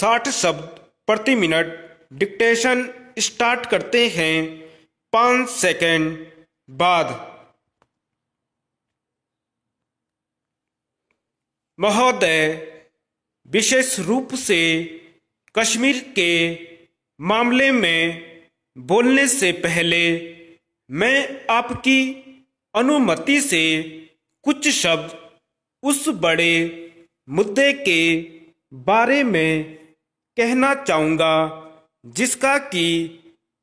60 शब्द प्रति minute dictation start करते हैं 5 सेकंड बाद। महोदय, विशेष रूप से कश्मीर के मामले में बोलने से पहले मैं आपकी अनुमति से कुछ शब्द उस बड़े मुद्दे के बारे में कहना चाहूँगा जिसका कि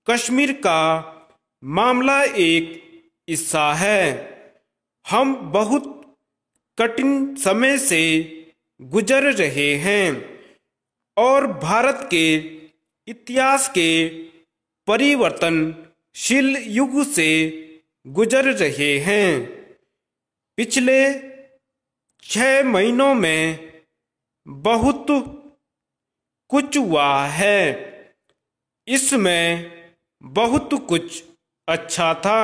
कश्मीर का मामला एक हिस्सा है। हम बहुत कठिन समय से गुजर रहे हैं और भारत के इतिहास के परिवर्तनशील युग से गुजर रहे हैं। पिछले 6 महीनों में बहुत कुछ हुआ है। इसमें बहुत कुछ अच्छा था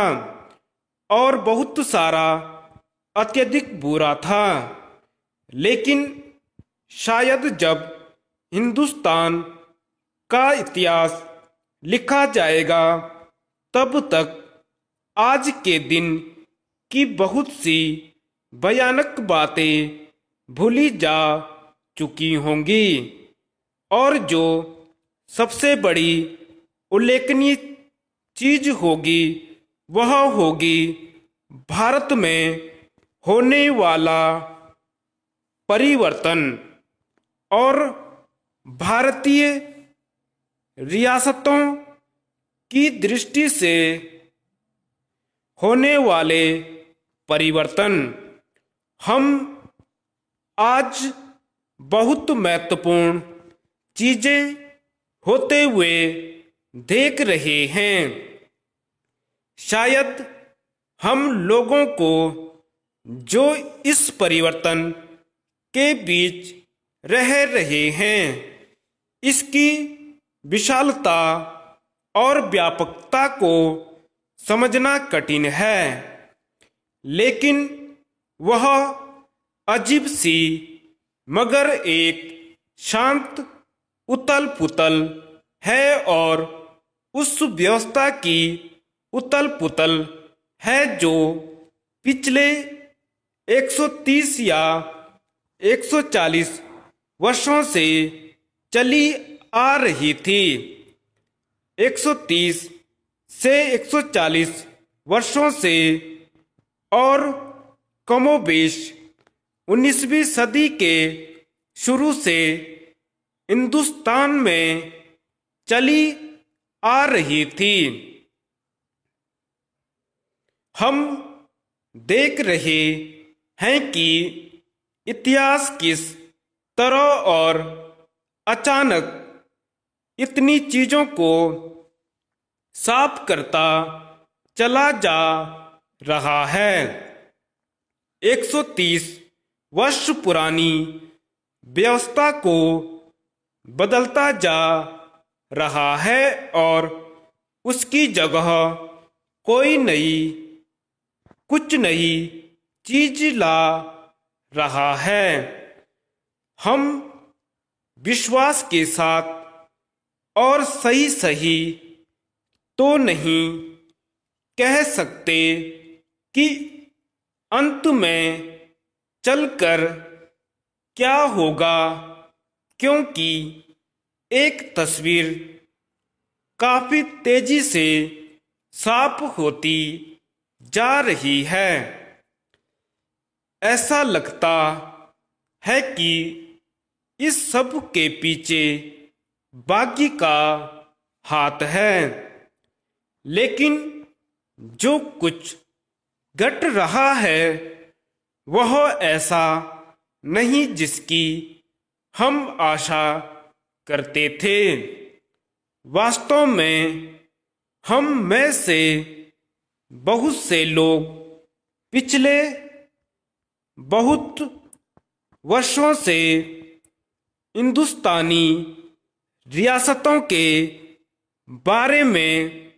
और बहुत सारा अत्यधिक बुरा था। लेकिन शायद जब हिंदुस्तान का इतिहास लिखा जाएगा तब तक आज के दिन की बहुत सी भयानक बातें भूली जा चुकी होंगी और जो सबसे बड़ी उल्लेखनीय चीज होगी वह होगी भारत में होने वाला परिवर्तन और भारतीय रियासतों की दृष्टि से होने वाले परिवर्तन। हम आज बहुत महत्वपूर्ण चीजें होते हुए देख रहे हैं। शायद हम लोगों को जो इस परिवर्तन के बीच रह रहे हैं इसकी विशालता और व्यापकता को समझना कठिन है, लेकिन वह अजीब सी मगर एक शांत उथल पुथल है और उस व्यवस्था की उथल पुथल है जो पिछले 130 या 140 वर्षों से चली आ रही थी। 130 से 140 वर्षों से और कमोबेश 19वीं सदी के शुरू से हिंदुस्तान में चली आ रही थी। हम देख रहे हैं कि इतिहास किस तरह और अचानक इतनी चीजों को साफ करता चला जा रहा है। 130 वर्ष पुरानी व्यवस्था को बदलता जा रहा है और उसकी जगह कोई नई कुछ नई चीज ला रहा है। हम विश्वास के साथ और सही सही तो नहीं कह सकते कि अंत में चलकर क्या होगा, क्योंकि एक तस्वीर काफी तेजी से साफ होती जा रही है। ऐसा लगता है कि इस सब के पीछे भाग्य का हाथ है, लेकिन जो कुछ घट रहा है वह ऐसा नहीं जिसकी हम आशा करते थे। वास्तव में हम में से बहुत से लोग पिछले बहुत वर्षों से हिंदुस्तानी रियासतों के बारे में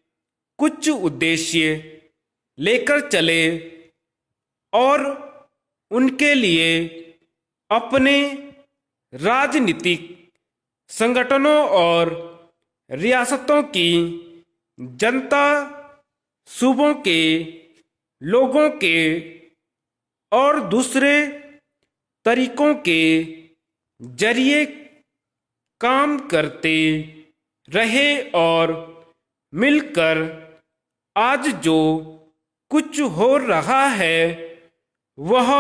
कुछ उद्देश्य लेकर चले और उनके लिए अपने राजनीतिक संगठनों और रियासतों की जनता, सूबों के लोगों के और दूसरे तरीकों के जरिए काम करते रहे और मिलकर आज जो कुछ हो रहा है वह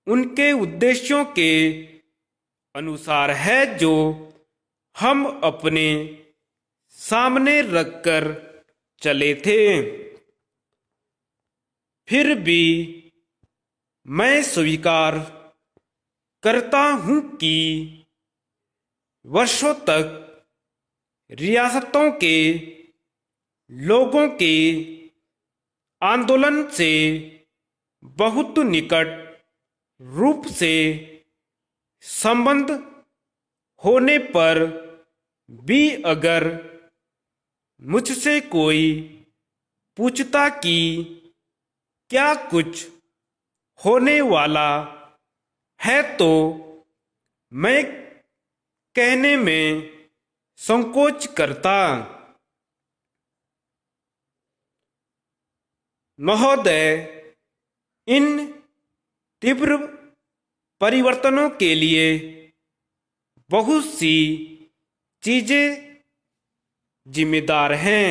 उनके उद्देश्यों के अनुसार है जो हम अपने सामने रखकर चले थे। फिर भी मैं स्वीकार करता हूं कि वर्षों तक रियासतों के लोगों के आंदोलन से बहुत निकट रूप से संबंध होने पर भी अगर मुझसे कोई पूछता कि क्या कुछ होने वाला है तो मैं कहने में संकोच करता। महोदय, इन तीव्र परिवर्तनों के लिए बहुत सी चीजें जिम्मेदार हैं।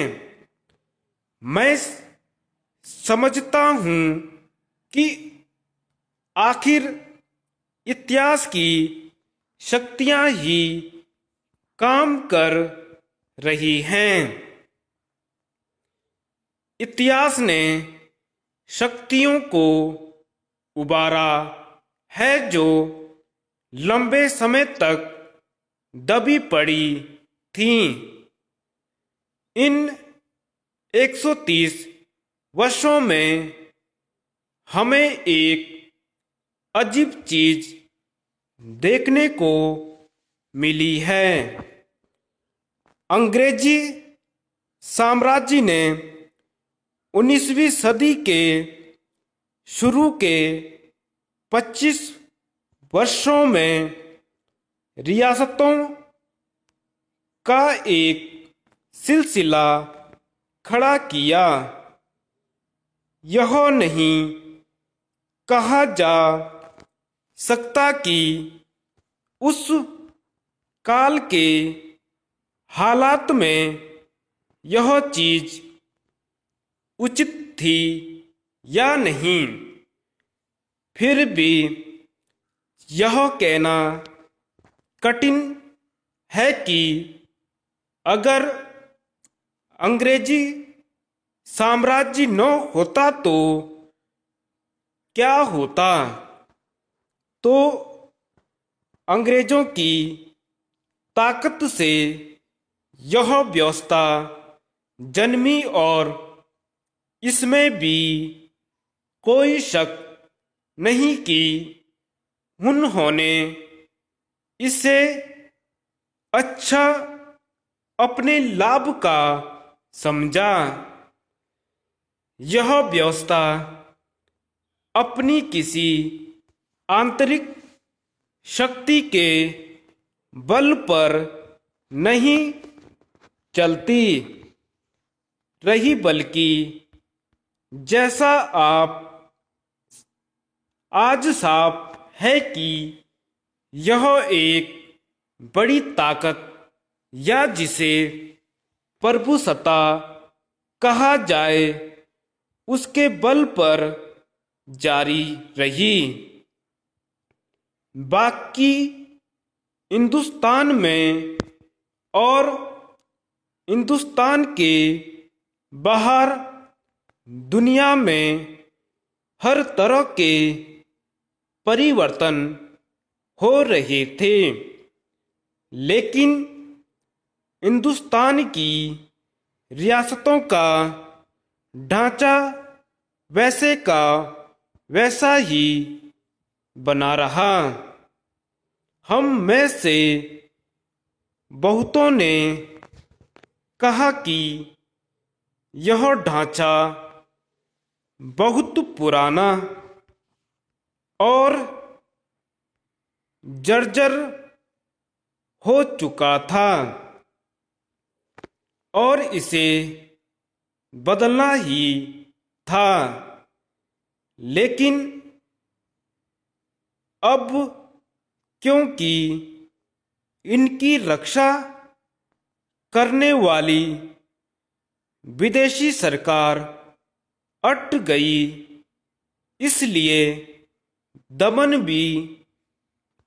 मैं समझता हूं कि आखिर इतिहास की शक्तियां ही काम कर रही हैं। इतिहास ने शक्तियों को उबारा है जो लंबे समय तक दबी पड़ी थीं। इन 130 वर्षों में हमें एक अजीब चीज देखने को मिली है। अंग्रेजी साम्राज्य ने 19वीं सदी के शुरू के 25 वर्षों में रियासतों का एक सिलसिला खड़ा किया। यह नहीं कहा जा सकता कि उस काल के हालात में यह चीज उचित थी या नहीं। फिर भी यह कहना कठिन है कि अगर अंग्रेजी साम्राज्य न होता तो क्या होता। तो अंग्रेजों की ताकत से यह व्यवस्था जन्मी और इसमें भी कोई शक नहीं कि उन्होंने इसे अच्छा अपने लाभ का समझा। यह व्यवस्था अपनी किसी आंतरिक शक्ति के बल पर नहीं चलती रही बल्कि जैसा आप आज साफ है कि यह एक बड़ी ताकत या जिसे प्रभुसत्ता कहा जाए उसके बल पर जारी रही। बाकी हिंदुस्तान में और हिंदुस्तान के बाहर दुनिया में हर तरह के परिवर्तन हो रहे थे, लेकिन हिंदुस्तान की रियासतों का ढांचा वैसे का वैसा ही बना रहा। हम में से बहुतों ने कहा कि यह ढांचा बहुत पुराना और जर्जर हो चुका था और इसे बदलना ही था। लेकिन अब क्योंकि इनकी रक्षा करने वाली विदेशी सरकार अट गई, इसलिए दमन भी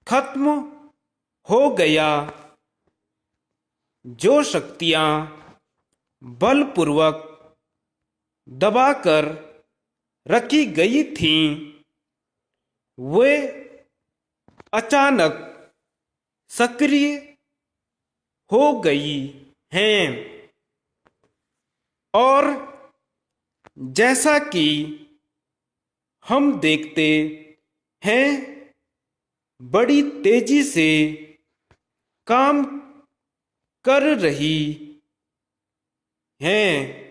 खत्म हो गया। जो शक्तियां बलपूर्वक दबाकर रखी गई थीं, वे अचानक सक्रिय हो गई हैं। और जैसा कि हम देखते हैं, बड़ी तेजी से काम कर रही हैं।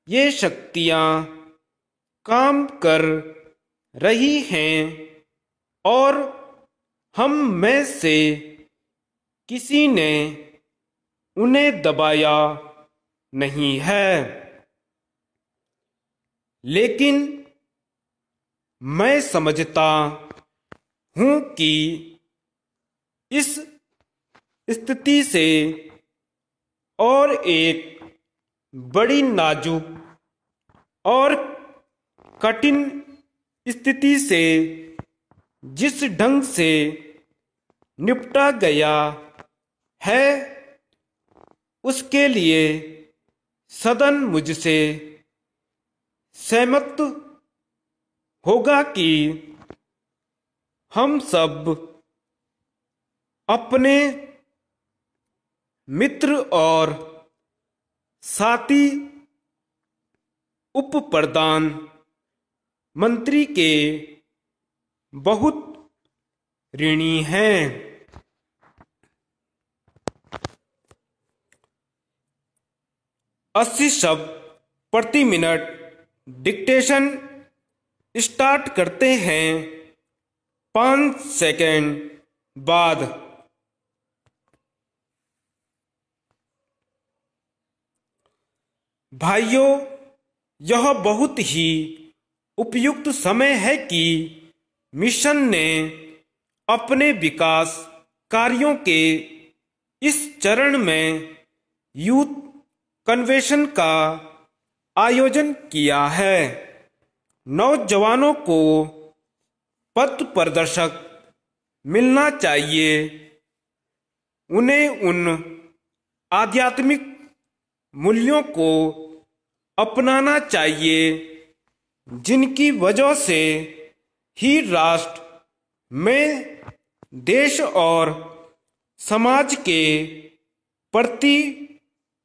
ये शक्तियां काम कर रही हैं और हम में से किसी ने उन्हें दबाया नहीं है। लेकिन मैं समझता हूं कि इस स्थिति से और एक बड़ी नाजुक और कठिन स्थिति से जिस ढंग से निपटा गया है, उसके लिए सदन मुझसे सहमत होगा कि हम सब अपने मित्र और साथी उप प्रधान मंत्री के बहुत ऋणी हैं। 80 शब्द प्रति मिनट डिक्टेशन स्टार्ट करते हैं 5 सेकंड बाद। भाइयों, यह बहुत ही उपयुक्त समय है कि मिशन ने अपने विकास कार्यों के इस चरण में यूथ कन्वेंशन का आयोजन किया है। नौजवानों को पथ प्रदर्शक मिलना चाहिए। उन्हें उन आध्यात्मिक मूल्यों को अपनाना चाहिए जिनकी वजह से ही राष्ट्र में देश और समाज के प्रति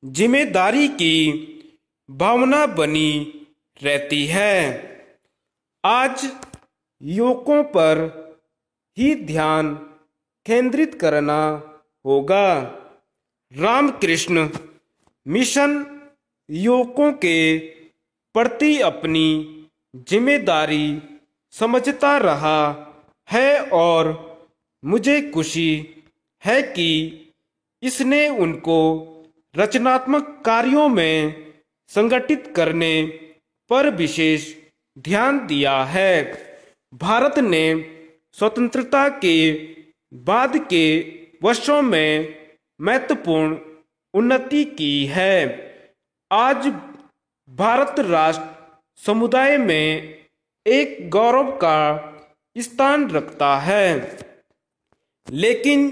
जिम्मेदारी की भावना बनी रहती है। आज युवकों पर ही ध्यान केंद्रित करना होगा। रामकृष्ण मिशन युवकों के प्रति अपनी जिम्मेदारी समझता रहा है और मुझे खुशी है कि इसने उनको रचनात्मक कार्यों में संगठित करने पर विशेष ध्यान दिया है। भारत ने स्वतंत्रता के बाद के वर्षों में महत्वपूर्ण उन्नति की है। आज भारत राष्ट्र समुदाय में एक गौरव का स्थान रखता है। लेकिन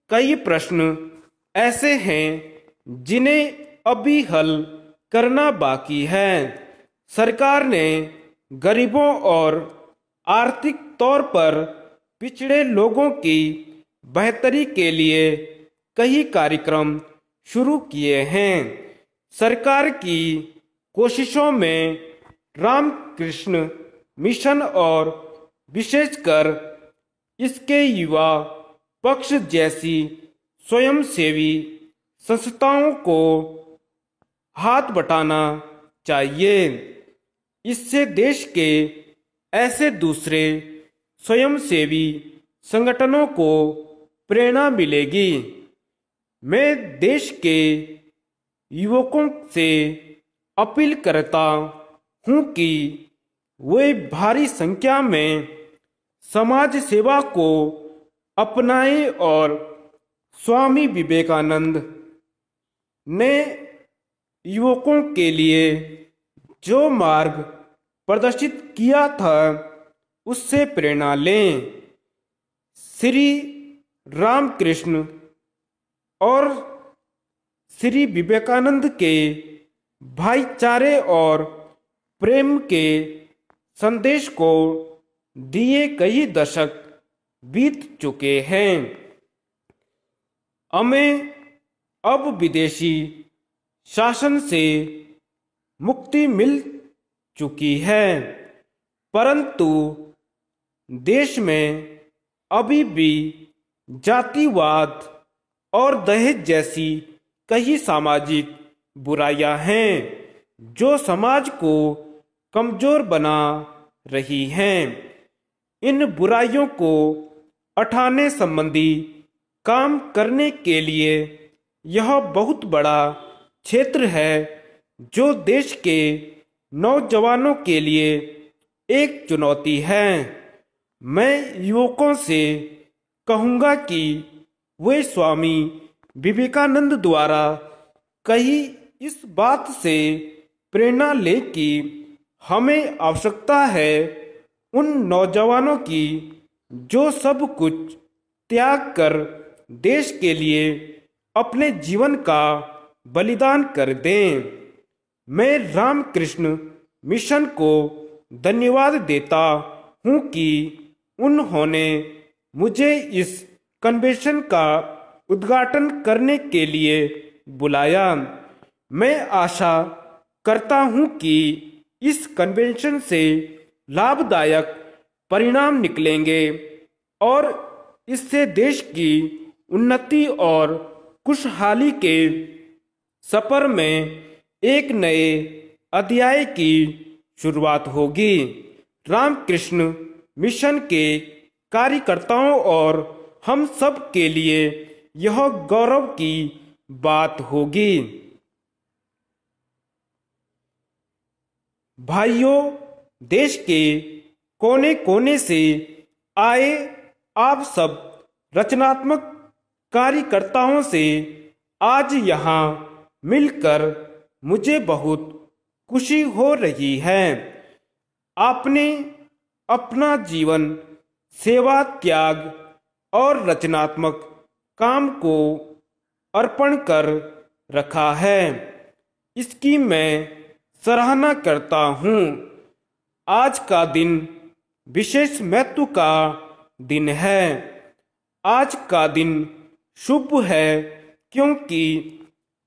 कई प्रश्न ऐसे हैं जिन्हें अभी हल करना बाकी है। सरकार ने गरीबों और आर्थिक तौर पर पिछड़े लोगों की बेहतरी के लिए कई कार्यक्रम शुरू किए हैं। सरकार की कोशिशों में रामकृष्ण मिशन और विशेषकर इसके युवा पक्ष जैसी स्वयंसेवी संस्थाओं को हाथ बटाना चाहिए। इससे देश के ऐसे दूसरे स्वयंसेवी संगठनों को प्रेरणा मिलेगी। मैं देश के युवकों से अपील करता हूं कि वे भारी संख्या में समाज सेवा को अपनाएं और स्वामी विवेकानंद ने युवकों के लिए जो मार्ग प्रदर्शित किया था उससे प्रेरणा लें। श्री रामकृष्ण और श्री विवेकानंद के भाईचारे और प्रेम के संदेश को दिए कई दशक बीत चुके हैं। हमें अब विदेशी शासन से मुक्ति मिल चुकी है, परंतु देश में अभी भी जातिवाद और दहेज जैसी कई सामाजिक बुराइयां हैं जो समाज को कमजोर बना रही हैं। इन बुराइयों को हटाने संबंधी काम करने के लिए यह बहुत बड़ा क्षेत्र है जो देश के नौजवानों के लिए एक चुनौती है। मैं युवकों से कहूँगा कि वे स्वामी विवेकानंद द्वारा कही इस बात से प्रेरणा ले कि हमें आवश्यकता है उन नौजवानों की जो सब कुछ त्याग कर देश के लिए अपने जीवन का बलिदान कर दें। मैं रामकृष्ण मिशन को धन्यवाद देता हूं कि उन्होंने मुझे इस कन्वेंशन का उद्घाटन करने के लिए बुलाया। मैं आशा करता हूं कि इस कन्वेंशन से लाभदायक परिणाम निकलेंगे और इससे देश की उन्नति और खुशहाली के सफर में एक नए अध्याय की शुरुआत होगी। रामकृष्ण मिशन के कार्यकर्ताओं और हम सब के लिए यह गौरव की बात होगी। भाइयों, देश के कोने कोने से आए आप सब रचनात्मक कार्यकर्ताओं से आज यहाँ मिलकर मुझे बहुत खुशी हो रही है। आपने अपना जीवन सेवा, त्याग और रचनात्मक काम को अर्पण कर रखा है। इसकी मैं सराहना करता हूँ। आज का दिन विशेष महत्व का दिन है। आज का दिन शुभ है क्योंकि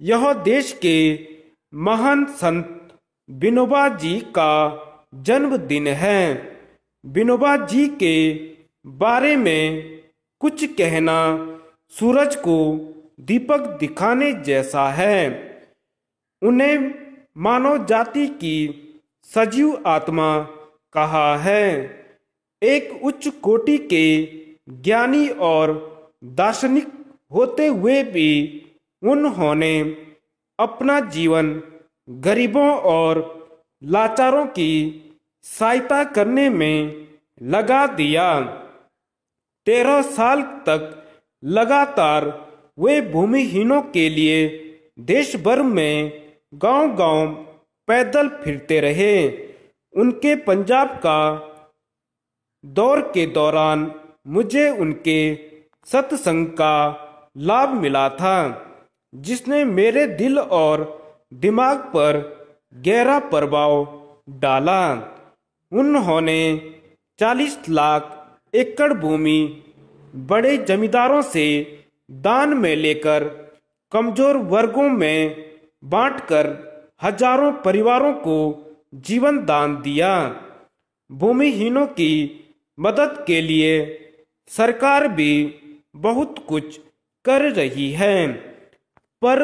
यह देश के महान संत विनोबा जी का जन्मदिन है। विनोबा जी के बारे में कुछ कहना सूरज को दीपक दिखाने जैसा है। उन्हें मानव जाति की सजीव आत्मा कहा है। एक उच्च कोटि के ज्ञानी और दार्शनिक होते हुए भी उन्होंने अपना जीवन गरीबों और लाचारों की सहायता करने में लगा दिया। 13 साल तक लगातार वे भूमिहीनों के लिए देश भर में गांव-गांव पैदल फिरते रहे। उनके पंजाब का दौर के दौरान मुझे उनके सत्संग का लाभ मिला था, जिसने मेरे दिल और दिमाग पर गहरा प्रभाव डाला। उन्होंने 40 लाख एकड़ भूमि बड़े जमींदारों से दान में लेकर कमजोर वर्गों में बांटकर हजारों परिवारों को जीवन दान दिया। भूमिहीनों की मदद के लिए सरकार भी बहुत कुछ कर रही है, पर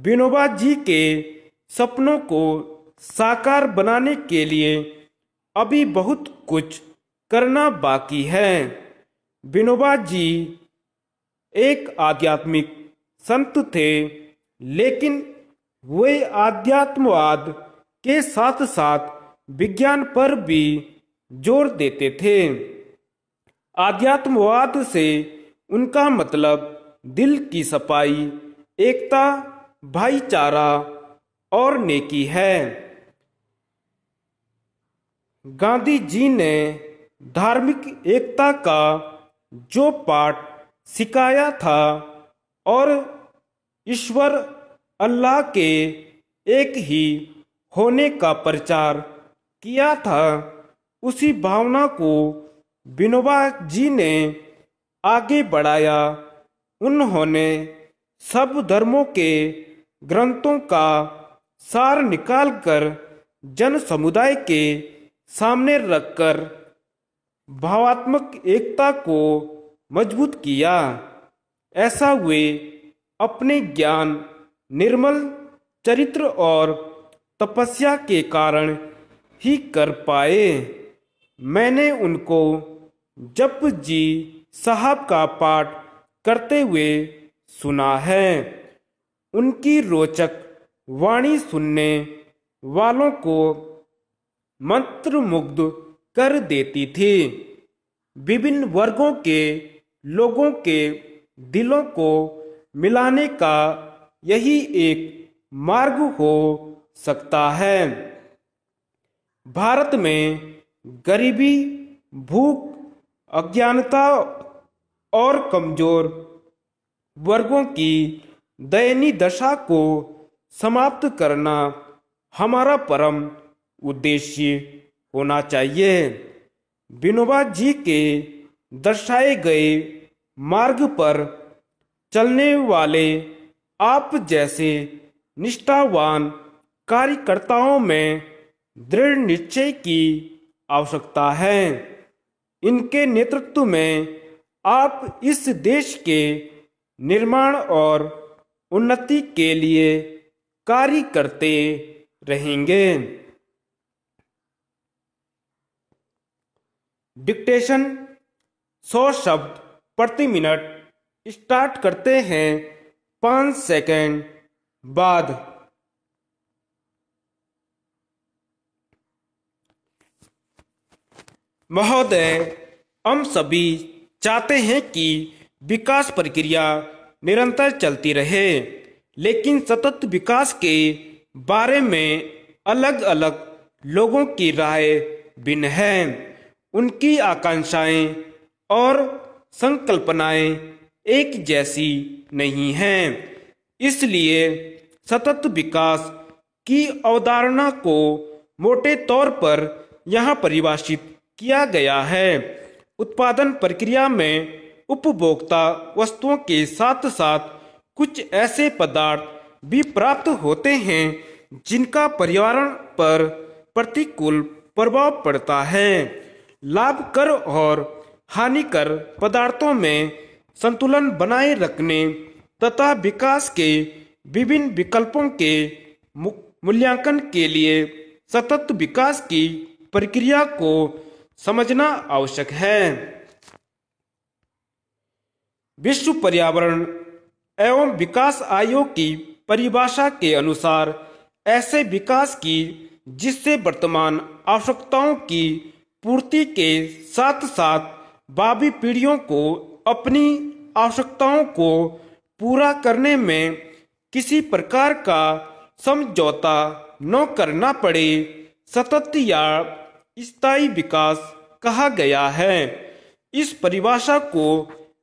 विनोबा जी के सपनों को साकार बनाने के लिए अभी बहुत कुछ करना बाकी है। विनोबा जी एक आध्यात्मिक संत थे, लेकिन वे आध्यात्मवाद के साथ साथ विज्ञान पर भी जोर देते थे। आध्यात्मवाद से उनका मतलब दिल की सफाई, एकता, भाईचारा और नेकी है। गांधी जी ने धार्मिक एकता का जो पाठ सिखाया था और ईश्वर अल्लाह के एक ही होने का प्रचार किया था, उसी भावना को विनोबा जी ने आगे बढ़ाया। उन्होंने सब धर्मों के ग्रंथों का सार निकालकर जन समुदाय के सामने रखकर भावात्मक एकता को मजबूत किया। ऐसा वे अपने ज्ञान, निर्मल चरित्र और तपस्या के कारण ही कर पाए। मैंने उनको जप जी साहब का पाठ करते हुए सुना है। उनकी रोचक वाणी सुनने वालों को मंत्रमुग्ध कर देती थी। विभिन्न वर्गों के लोगों के दिलों को मिलाने का यही एक मार्ग हो सकता है। भारत में गरीबी, भूख, अज्ञानता और कमजोर वर्गों की दयनीय दशा को समाप्त करना हमारा परम उद्देश्य होना चाहिए। विनोबा जी के दर्शाए गए मार्ग पर चलने वाले आप जैसे निष्ठावान कार्यकर्ताओं में दृढ़ निश्चय की आवश्यकता है। इनके नेतृत्व में आप इस देश के निर्माण और उन्नति के लिए कार्य करते रहेंगे। डिक्टेशन 100 शब्द प्रति मिनट स्टार्ट करते हैं 5 सेकंड बाद। महोदय, हम सभी चाहते हैं कि विकास प्रक्रिया निरंतर चलती रहे, लेकिन सतत विकास के बारे में अलग अलग लोगों की राय भिन्न है। उनकी आकांक्षाएं और संकल्पनाएं एक जैसी नहीं हैं। इसलिए सतत विकास की अवधारणा को मोटे तौर पर यहाँ परिभाषित किया गया है। उत्पादन प्रक्रिया में उपभोक्ता वस्तुओं के साथ साथ कुछ ऐसे पदार्थ भी प्राप्त होते हैं जिनका पर्यावरण पर प्रतिकूल प्रभाव पड़ता है। लाभकर और हानिकर पदार्थों में संतुलन बनाए रखने तथा विकास के विभिन्न विकल्पों के मूल्यांकन के लिए सतत विकास की प्रक्रिया को समझना आवश्यक है। विश्व पर्यावरण एवं विकास आयोग की परिभाषा के अनुसार ऐसे विकास की जिससे वर्तमान आवश्यकताओं की पूर्ति के साथ साथ भावी पीढ़ियों को अपनी आवश्यकताओं को पूरा करने में किसी प्रकार का समझौता न करना पड़े, सतत या स्थायी विकास कहा गया है। इस परिभाषा को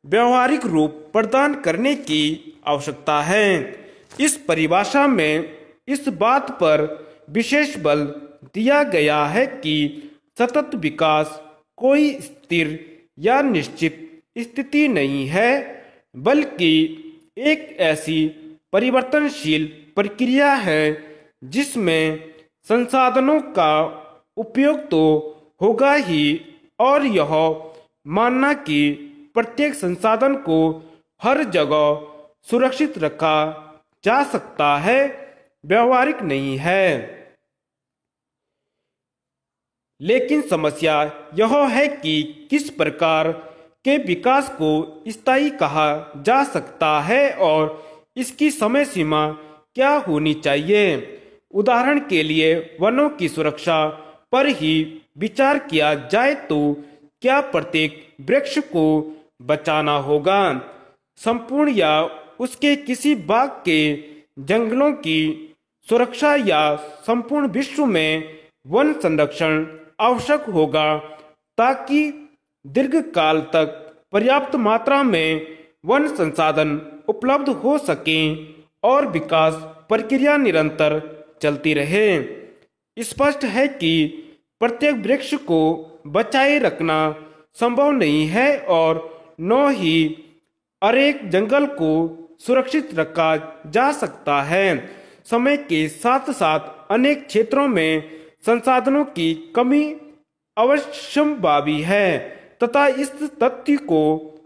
व्यवहारिक रूप प्रदान करने की आवश्यकता है। इस परिभाषा में इस बात पर विशेष बल दिया गया है कि सतत विकास कोई स्थिर या निश्चित स्थिति नहीं है, बल्कि एक ऐसी परिवर्तनशील प्रक्रिया है जिसमें संसाधनों का उपयोग तो होगा ही, और यह मानना कि प्रत्येक संसाधन को हर जगह सुरक्षित रखा जा सकता है व्यवहारिक नहीं है। लेकिन समस्या यह है कि किस प्रकार के विकास को स्थायी कहा जा सकता है और इसकी समय सीमा क्या होनी चाहिए। उदाहरण के लिए वनों की सुरक्षा पर ही विचार किया जाए तो क्या प्रत्येक वृक्ष को बचाना होगा, संपूर्ण या उसके किसी भाग के जंगलों की सुरक्षा, या संपूर्ण विश्व में वन संरक्षण आवश्यक होगा ताकि दीर्घकाल तक पर्याप्त मात्रा में वन संसाधन उपलब्ध हो सकें और विकास प्रक्रिया निरंतर चलती रहे। स्पष्ट है कि प्रत्येक वृक्ष को बचाए रखना संभव नहीं है और न ही हर एक जंगल को सुरक्षित रखा जा सकता है। समय के साथ साथ अनेक क्षेत्रों में संसाधनों की कमी अवश्यंभावी है तथा इस तथ्य को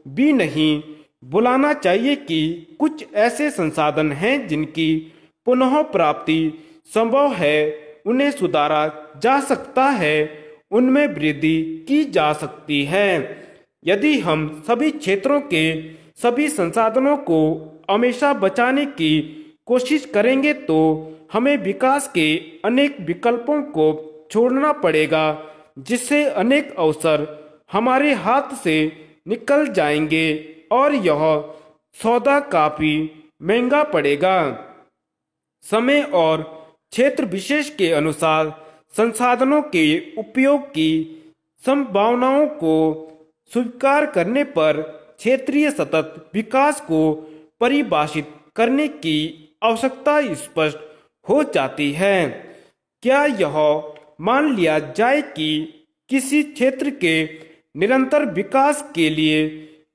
भी नहीं भुलाना चाहिए कि कुछ ऐसे संसाधन हैं जिनकी पुनः प्राप्ति संभव है, उन्हें सुधारा जा सकता है, उनमें वृद्धि की जा सकती है। यदि हम सभी क्षेत्रों के सभी संसाधनों को हमेशा बचाने की कोशिश करेंगे तो हमें विकास के अनेक विकल्पों को छोड़ना पड़ेगा, जिससे अनेक अवसर हमारे हाथ से निकल जाएंगे और यह सौदा काफी महंगा पड़ेगा। समय और क्षेत्र विशेष के अनुसार संसाधनों के उपयोग की संभावनाओं को स्वीकार करने पर क्षेत्रीय सतत विकास को परिभाषित करने की आवश्यकता स्पष्ट हो जाती है। क्या यह मान लिया जाए कि किसी क्षेत्र के निरंतर विकास के लिए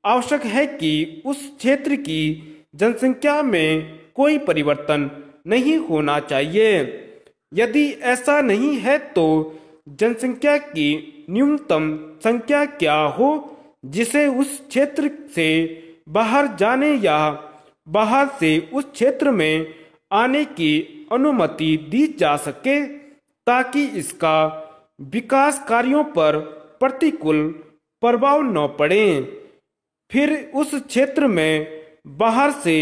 आवश्यक है कि उस क्षेत्र की जनसंख्या में कोई परिवर्तन नहीं होना चाहिए? यदि ऐसा नहीं है तो जनसंख्या की न्यूनतम संख्या क्या हो जिसे उस क्षेत्र से बाहर जाने या बाहर से उस क्षेत्र में आने की अनुमति दी जा सके ताकि इसका विकास कार्यों पर प्रतिकूल प्रभाव न पड़े। फिर उस क्षेत्र में बाहर से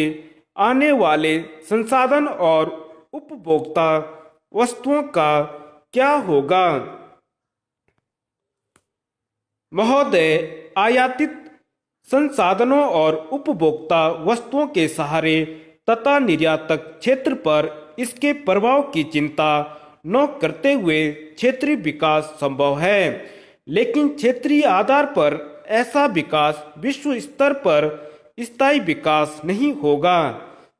आने वाले संसाधन और उपभोक्ता वस्तुओं का क्या होगा? महोदय, आयातित संसाधनों और उपभोक्ता वस्तुओं के सहारे तथा निर्यातक क्षेत्र पर इसके प्रभाव की चिंता न करते हुए क्षेत्रीय विकास संभव है, लेकिन क्षेत्रीय आधार पर ऐसा विकास विश्व स्तर पर स्थायी विकास नहीं होगा।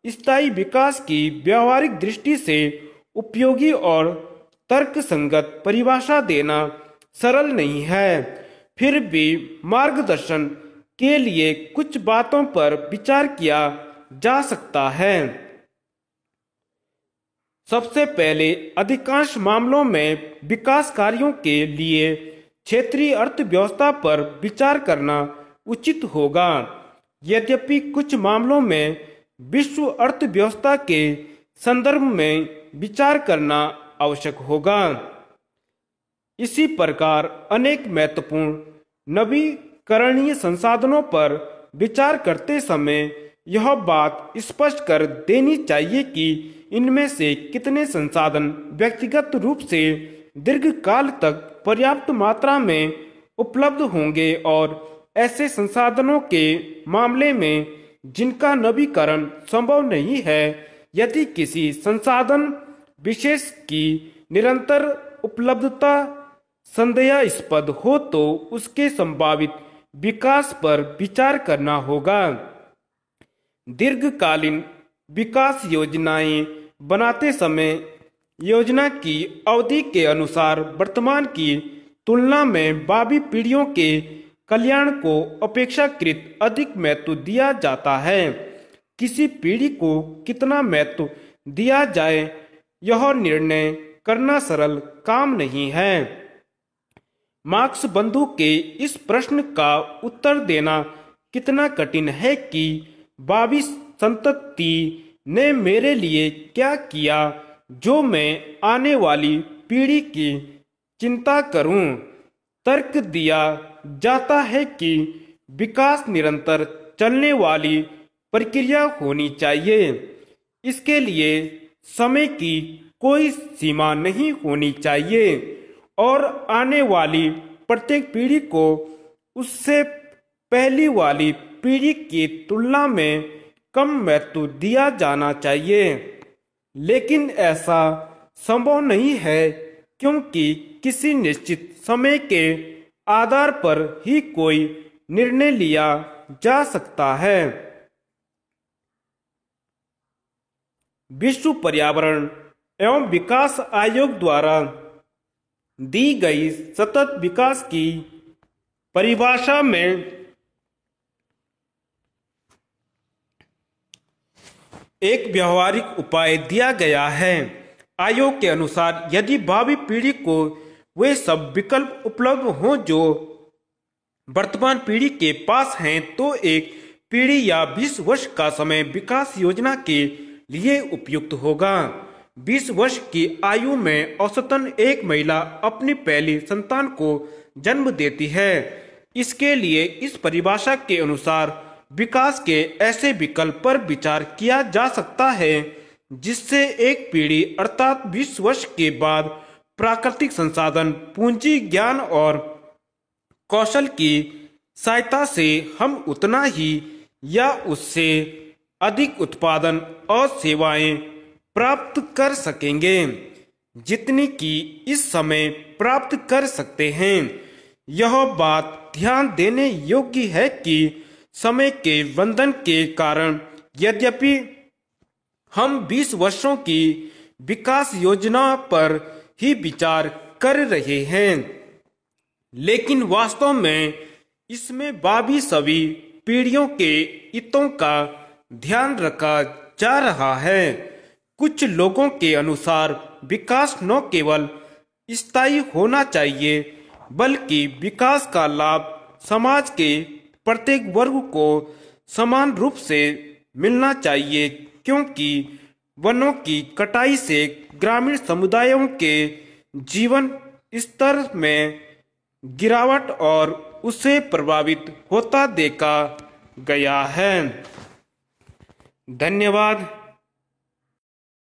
स्थायी विकास की व्यावहारिक दृष्टि से उपयोगी और तर्कसंगत परिभाषा देना सरल नहीं है। फिर भी मार्गदर्शन के लिए कुछ बातों पर विचार किया जा सकता है। सबसे पहले, अधिकांश मामलों में विकास कार्यों के लिए क्षेत्रीय अर्थव्यवस्था पर विचार करना उचित होगा। यद्यपि कुछ मामलों में विश्व अर्थव्यवस्था के संदर्भ में विचार करना आवश्यक होगा। इसी प्रकार अनेक महत्वपूर्ण नवीकरणीय संसाधनों पर विचार करते समय यह बात स्पष्ट कर देनी चाहिए कि इनमें से कितने संसाधन व्यक्तिगत रूप से दीर्घकाल तक पर्याप्त मात्रा में उपलब्ध होंगे और ऐसे संसाधनों के मामले में जिनका नवीकरण संभव नहीं है, यदि किसी संसाधन विशेष की निरंतर उपलब्धता संदेहास्पद हो तो उसके संभावित विकास पर विचार करना होगा। दीर्घकालीन विकास योजनाएं बनाते समय योजना की अवधि के अनुसार वर्तमान की तुलना में भावी पीढ़ियों के कल्याण को अपेक्षाकृत अधिक महत्व दिया जाता है। किसी पीढ़ी को कितना महत्व दिया जाए यह निर्णय करना सरल काम नहीं है। मार्क्स बंधु के इस प्रश्न का उत्तर देना कितना कठिन है कि भावी संतति ने मेरे लिए क्या किया जो मैं आने वाली पीढ़ी की चिंता करूं। तर्क दिया जाता है कि विकास निरंतर चलने वाली प्रक्रिया होनी चाहिए। इसके लिए समय की कोई सीमा नहीं होनी चाहिए और आने वाली प्रत्येक पीढ़ी को उससे पहली वाली पीढ़ी की तुलना में कम महत्व दिया जाना चाहिए। लेकिन ऐसा संभव नहीं है क्योंकि किसी निश्चित समय के आधार पर ही कोई निर्णय लिया जा सकता है। विश्व पर्यावरण एवं विकास आयोग द्वारा दी गई सतत विकास की परिभाषा में एक व्यवहारिक उपाय दिया गया है। आयोग के अनुसार यदि भावी पीढ़ी को वे सब विकल्प उपलब्ध हों जो वर्तमान पीढ़ी के पास हैं तो एक पीढ़ी या 20 वर्ष का समय विकास योजना के लिए उपयुक्त होगा। 20 वर्ष की आयु में औसतन एक महिला अपनी पहली संतान को जन्म देती है। इसके लिए इस परिभाषा के अनुसार विकास के ऐसे विकल्प पर विचार किया जा सकता है जिससे एक पीढ़ी अर्थात 20 वर्ष के बाद प्राकृतिक संसाधन, पूंजी, ज्ञान और कौशल की सहायता से हम उतना ही या उससे अधिक उत्पादन और सेवाएं प्राप्त कर सकेंगे जितनी कि इस समय प्राप्त कर सकते हैं। यह बात ध्यान देने योग्य है कि समय के बंधन के कारण यद्यपि हम 20 वर्षों की विकास योजना पर ही विचार कर रहे हैं, लेकिन वास्तव में इसमें भावी सभी पीढ़ियों के हितों का ध्यान रखा जा रहा है। कुछ लोगों के अनुसार विकास न केवल स्थायी होना चाहिए बल्कि विकास का लाभ समाज के प्रत्येक वर्ग को समान रूप से मिलना चाहिए क्योंकि वनों की कटाई से ग्रामीण समुदायों के जीवन स्तर में गिरावट और उसे प्रभावित होता देखा गया है। धन्यवाद।